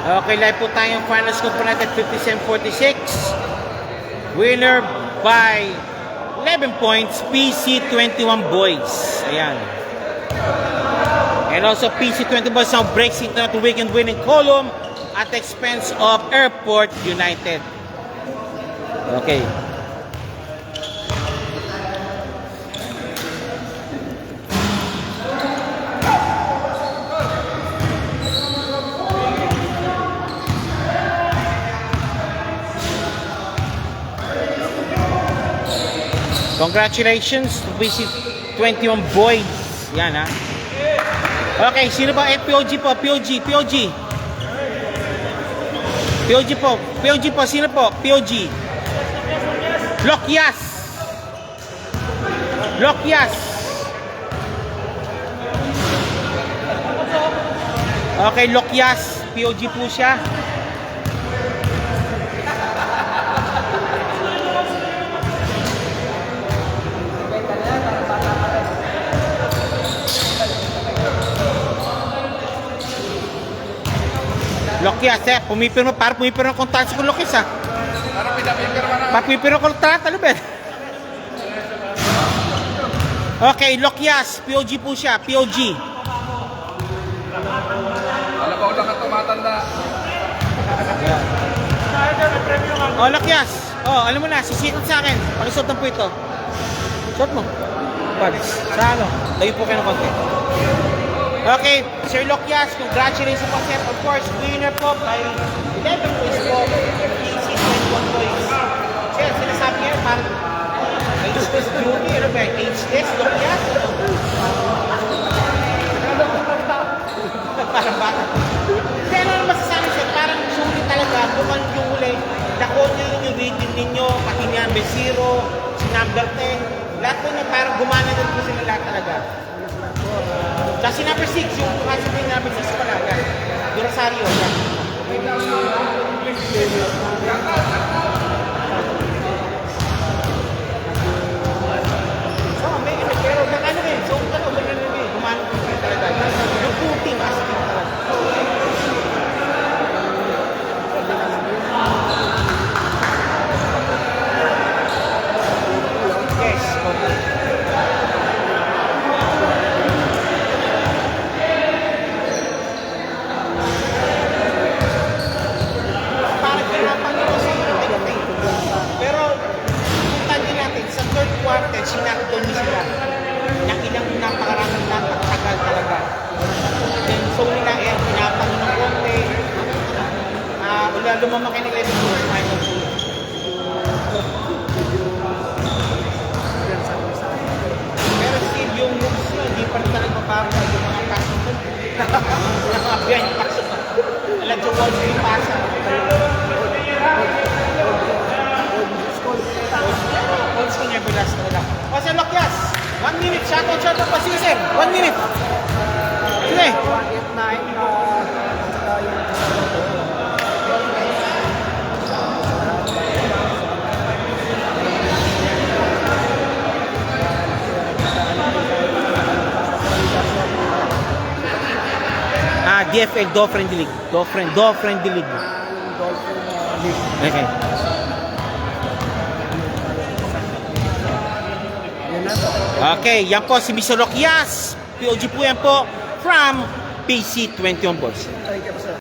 Okay, live po tayong final score po natin, 57-46. Winner by 11 points, PC21 Boys. Ayan. And also, PC21 Boys now breaks into the weekend winning column at the expense of Airport United. Okay. Congratulations to PC21 Boys. Yan ha. Okay, sino ba? POG po, POG po, sino po? POG. Lokyas. Okay, Lokyas, POG po siya. Lokyas, pumipirma, para pumipirma ng kontrata si Lokyas, ha? Para pumipirma ng kontrata, ano ba? Okay, Lokyas, POG po siya, POG. Alam ko lang ang tumatanda. Oh, Lokyas. Oh, alam mo na, sisikat sa akin. Pakisuot po ito. Suot mo. Pads. Sa ano? Tayo po kayo ng konti. Okay, Sir Lokyas, congratulations po, sir. Of course, winner po by 11 points po, PC21 Boys. Sir, sinasabi niya, parang ageless beauty, ano ba, ageless, Lokyas? Parang bata. Pero ano masasabi, sir, parang sulit talaga, bukan yung huli, nakot nyo yung rating ninyo, pati niya, Mesiro, si number 10, lahat po niya, parang gumana na po sila lahat talaga. Kasi number 6, yung kasi yung number 6 pala, yan. Durasario, yan. So, may pero ano rin, so, gumana po sila talaga. Yung puting, asking talaga. Yes, okay. Sinakto niyo sila ng ilang napakaraming napakatagal talaga. Then, so nila yan, pinapang ng konti. Wala lumamaki nila yung final food. Pero Steve, yung moves nyo, hindi pa rin talaga mapapag yung mga passing food. Yung mga behind pass. Alam yung walls yung pasa. Walls ko never last talaga. O sa Lokyas, 1 minute, shoutout pa si sir, 1 minute. Sige. DFL, Do Friendly League. Do Friendly League. Okay. Okay, yan po si Mr. Lokyas. POG po yan po from PC21 Boys.